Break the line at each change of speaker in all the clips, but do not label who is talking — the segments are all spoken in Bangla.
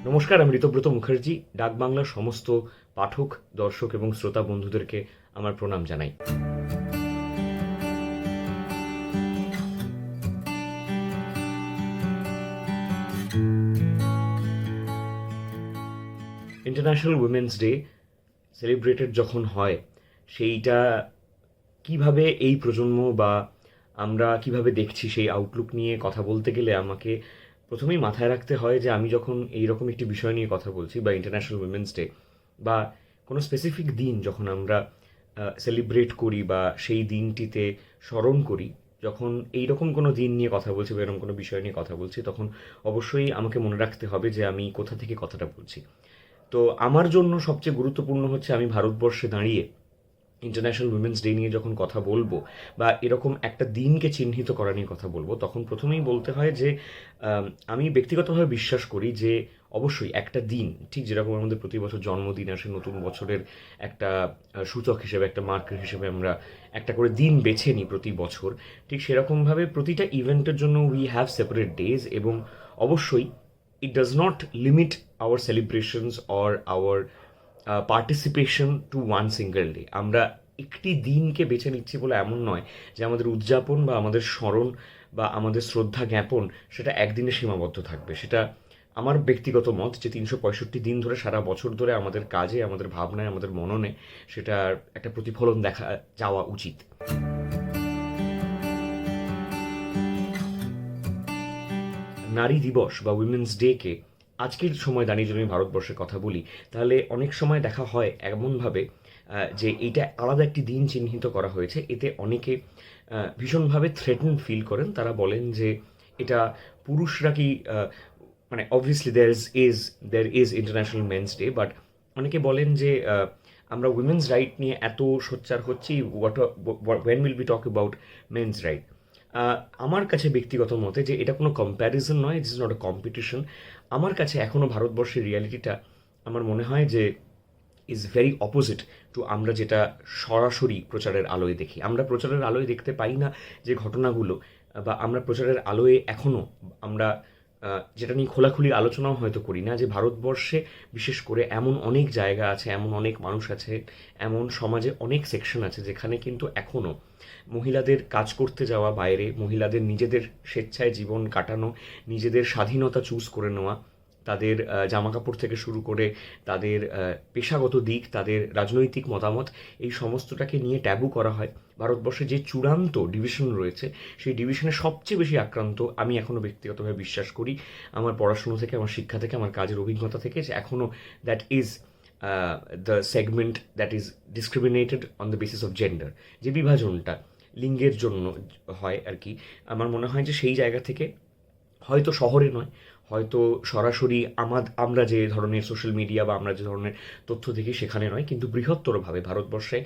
নমস্কার, আমি ঋতব্রত মুখার্জি। ডাক বাংলার সমস্ত পাঠক, দর্শক এবং শ্রোতা বন্ধুদেরকে আমার প্রণাম জানাই। ইন্টারন্যাশনাল উইমেন্স ডে সেলিব্রেটেড যখন হয়, সেইটা কিভাবে এই প্রজন্ম বা আমরা কিভাবে দেখছি সেই আউটলুক নিয়ে কথা বলতে গেলে আমাকে প্রথমেই মাথায় রাখতে হয় যে আমি যখন এইরকম একটি বিষয় নিয়ে কথা বলছি বা ইন্টারন্যাশনাল উইমেন্স ডে বা কোনো স্পেসিফিক দিন যখন আমরা সেলিব্রেট করি বা সেই দিনটিতে স্মরণ করি, যখন এইরকম কোনো দিন নিয়ে কথা বলছি বা এরকম কোনো বিষয় নিয়ে কথা বলছি, তখন অবশ্যই আমাকে মনে রাখতে হবে যে আমি কোথা থেকে কথাটা বলছি। তো আমার জন্য সবচেয়ে গুরুত্বপূর্ণ হচ্ছে আমি ভারতবর্ষে দাঁড়িয়ে ইন্টারন্যাশনাল উইমেন্স ডে নিয়ে যখন কথা বলবো বা এরকম একটা দিনকে চিহ্নিত করা নিয়ে কথা বলবো, তখন প্রথমেই বলতে হয় যে আমি ব্যক্তিগতভাবে বিশ্বাস করি যে অবশ্যই একটা দিন, ঠিক যেরকম আমাদের প্রতি বছর জন্মদিন আসে, নতুন বছরের একটা সূচক হিসেবে, একটা মার্কার হিসেবে আমরা একটা করে দিন বেছে নিই প্রতি বছর, ঠিক সেরকমভাবে প্রতিটা ইভেন্টের জন্য উই হ্যাভ সেপারেট ডেজ। এবং অবশ্যই it does not limit our celebrations or our participation to one single day. আমরা একটি দিনকে বেছে নিচ্ছি বলে এমন নয় যে আমাদের উদযাপন বা আমাদের স্মরণ বা আমাদের শ্রদ্ধা জ্ঞাপন সেটা একদিনে সীমাবদ্ধ থাকবে। সেটা আমার ব্যক্তিগত মত যে ৩৬৫ দিন ধরে, সারা বছর ধরে আমাদের কাজে, আমাদের ভাবনায়, আমাদের মননে সেটার একটা প্রতিফলন দেখা যাওয়া উচিত। নারী দিবস বা উইমেন্স ডেকে আজকের সময় দাঁড়িয়ে যদি আমি ভারতবর্ষের কথা বলি, তাহলে অনেক সময় দেখা হয় এমনভাবে যে এইটা আলাদা একটি দিন চিহ্নিত করা হয়েছে, এতে অনেকে ভীষণভাবে থ্রেটেন ফিল করেন। তারা বলেন যে এটা পুরুষরা কি মানে obviously there is international men's day, but অনেকে বলেন যে আমরা উইমেন্স রাইট নিয়ে এত সোচ্চার হচ্ছি, when will be talk about men's right. আমার কাছে ব্যক্তিগত মতে যে এটা কোনো কম্প্যারিজন নয়, ইটস নট এ কম্পিটিশন। আমার কাছে এখনও ভারতবর্ষের রিয়ালিটিটা আমার মনে হয় যে ইজ ভেরি অপোজিট টু আমরা যেটা সরাসরি প্রচারের আলোয় দেখি। আমরা প্রচারের আলোয় দেখতে পাই না যে ঘটনাগুলো, বা আমরা প্রচারের আলোয় এখনও আমরা যেটা নিয়ে খোলাখুলি আলোচনাও হয়তো করি না, যে ভারতবর্ষে বিশেষ করে এমন অনেক জায়গা আছে, এমন অনেক মানুষ আছে, এমন সমাজে অনেক সেকশন আছে যেখানে কিন্তু এখনও মহিলাদের কাজ করতে যাওয়া, বাইরে মহিলাদের নিজেদের স্বেচ্ছায় জীবন কাটানো, নিজেদের স্বাধীনতা চুজ করে নেওয়া, তাদের জামাকাপড় থেকে শুরু করে তাদের পেশাগত দিক, তাদের রাজনৈতিক মতামত, এই সমস্তটাকে নিয়ে ট্যাবু করা হয়। ভারতবর্ষে যে চূড়ান্ত ডিভিশন রয়েছে, সেই ডিভিশনে সবচেয়ে বেশি আক্রান্ত আমি এখনও ব্যক্তিগতভাবে বিশ্বাস করি, আমার পড়াশুনো থেকে, আমার শিক্ষা থেকে, আমার কাজের অভিজ্ঞতা থেকে, যে এখনও that is the segment that is discriminated on the basis of gender. যে বিভাজনটা লিঙ্গের জন্য হয় আর কি, আমার মনে হয় যে সেই জায়গা থেকে হয়তো শহরে নয়, হয়তো সরাসরি আমরা যে ধরনের সোশ্যাল মিডিয়া বা আমরা যে ধরনের তথ্য দেখি সেখানে নয়, কিন্তু বৃহত্তরভাবে ভারতবর্ষে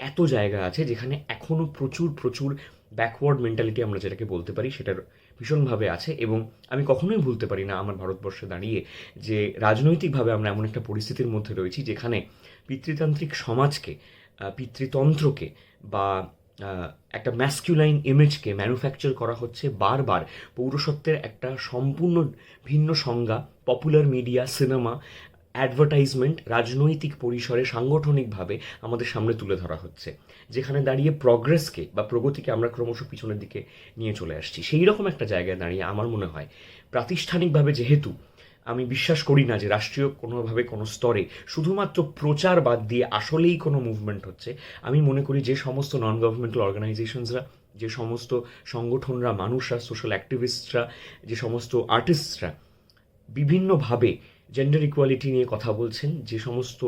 এত জায়গা আছে যেখানে এখনও প্রচুর প্রচুর ব্যাকওয়ার্ড মেন্টালিটি আমরা যেটাকে বলতে পারি সেটার ভীষণভাবে আছে। এবং আমি কখনোই ভুলতে পারি না আমার ভারতবর্ষে দাঁড়িয়ে যে রাজনৈতিকভাবে আমরা এমন একটা পরিস্থিতির মধ্যে রয়েছি যেখানে পিতৃতান্ত্রিক সমাজকে, পিতৃতন্ত্রকে বা একটা ম্যাসকিউলাইন ইমেজকে ম্যানুফ্যাকচার করা হচ্ছে বারবার। পৌরসত্বের একটা সম্পূর্ণ ভিন্ন সংজ্ঞা পপুলার মিডিয়া, সিনেমা, অ্যাডভার্টাইজমেন্ট রাজনৈতিক পরিসরে সাংগঠনিকভাবে আমাদের সামনে তুলে ধরা হচ্ছে, যেখানে দাঁড়িয়ে প্রগ্রেসকে বা প্রগতিকে আমরা ক্রমশ পিছনের দিকে নিয়ে চলে আসছি। সেই রকম একটা জায়গায় দাঁড়িয়ে আমার মনে হয় প্রাতিষ্ঠানিকভাবে, যেহেতু আমি বিশ্বাস করি না যে রাষ্ট্রীয় কোনোভাবে কোনো স্তরে শুধুমাত্র প্রচার বাদ দিয়ে আসলেই কোনো মুভমেন্ট হচ্ছে, আমি মনে করি যে সমস্ত নন গভর্নমেন্টাল অর্গানাইজেশনসরা, যে সমস্ত সংগঠনরা, মানুষরা, সোশ্যাল অ্যাক্টিভিস্টরা, যে সমস্ত আর্টিস্টরা বিভিন্নভাবে জেন্ডার ইকুয়ালিটি নিয়ে কথা বলছেন, যে সমস্ত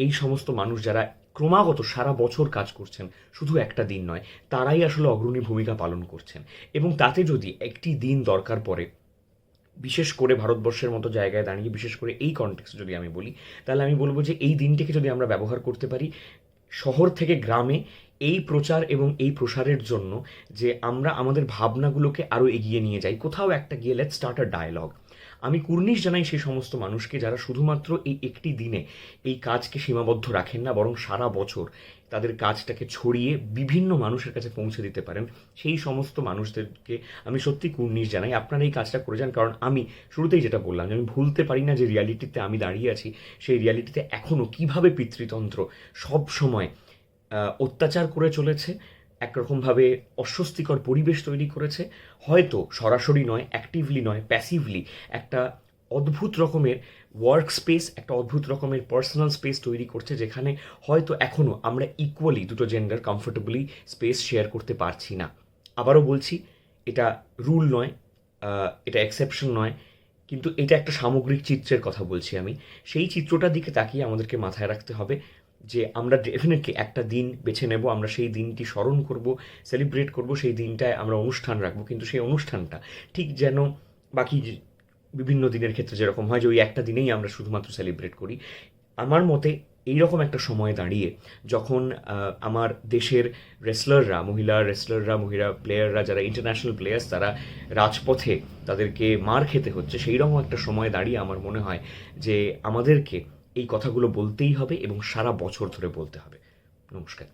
এই সমস্ত মানুষ যারা ক্রমাগত সারা বছর কাজ করছেন, শুধু একটা দিন নয়, তারাই আসলে অগ্রণী ভূমিকা পালন করছেন। এবং তাতে যদি একটি দিন দরকার পড়ে, বিশেষ করে ভারতবর্ষের মতো জায়গায় দাঁড়িয়ে, বিশেষ করে এই কনটেক্সট যদি আমি বলি, তাহলে আমি বলবো যে এই দিনটিকে যদি আমরা ব্যবহার করতে পারি শহর থেকে গ্রামে এই প্রচার এবং এই প্রসারের জন্য, যে আমরা আমাদের ভাবনাগুলোকে আরও এগিয়ে নিয়ে যাই, কোথাও একটা গিয়ে লেটস স্টার্ট আ ডায়ালগ। আমি কুর্নিশ জানাই সেই সমস্ত মানুষকে যারা শুধুমাত্র এই একটি দিনে এই কাজকে সীমাবদ্ধ রাখেন না, বরং সারা বছর তাদের কাজটাকে ছড়িয়ে বিভিন্ন মানুষের কাছে পৌঁছে দিতে পারেন। সেই সমস্ত মানুষদেরকে আমি সত্যি কুর্নিশ জানাই। আপনারা এই কাজটা করে যান, কারণ আমি শুরুতেই যেটা বললাম যে আমি ভুলতে পারি না যে রিয়ালিটিতে আমি দাঁড়িয়ে আছি, সেই রিয়ালিটিতে এখনও কীভাবে পিতৃতন্ত্র সব সময় অত্যাচার করে চলেছে, একরকমভাবে অস্বস্তিকর পরিবেশ তৈরি করেছে। হয়তো সরাসরি নয়, অ্যাক্টিভলি নয়, প্যাসিভলি একটা অদ্ভুত রকমের ওয়ার্ক স্পেস, একটা অদ্ভুত রকমের পার্সোনাল স্পেস তৈরি করছে, যেখানে হয়তো এখনও আমরা ইকুয়ালি দুটো জেন্ডার কমফোর্টেবলি স্পেস শেয়ার করতে পারছি না। আবারও বলছি, এটা রুল নয়, এটা এক্সেপশন নয়, কিন্তু এটা একটা সামগ্রিক চিত্রের কথা বলছি আমি। সেই চিত্রটার দিকে তাকিয়ে আমাদেরকে মাথায় রাখতে হবে যে আমরা ডেফিনেটলি একটা দিন বেছে নেব, আমরা সেই দিনটি স্মরণ করব, সেলিব্রেট করব, সেই দিনটায় আমরা অনুষ্ঠান রাখবো, কিন্তু সেই অনুষ্ঠানটা ঠিক যেন বাকি বিভিন্ন দিনের ক্ষেত্রে যেরকম হয় যে ওই একটা দিনেই আমরা শুধুমাত্র সেলিব্রেট করি। আমার মতে এইরকম একটা সময় দাঁড়িয়ে যখন আমার দেশের রেসলাররা, মহিলা প্লেয়াররা, যারা ইন্টারন্যাশনাল প্লেয়ার্স, তারা রাজপথে তাদেরকে মার খেতে হচ্ছে, সেই রকম একটা সময় দাঁড়িয়ে আমার মনে হয় যে আমাদেরকে এই কথাগুলো বলতেই হবে এবং সারা বছর ধরে বলতে হবে। নমস্কার।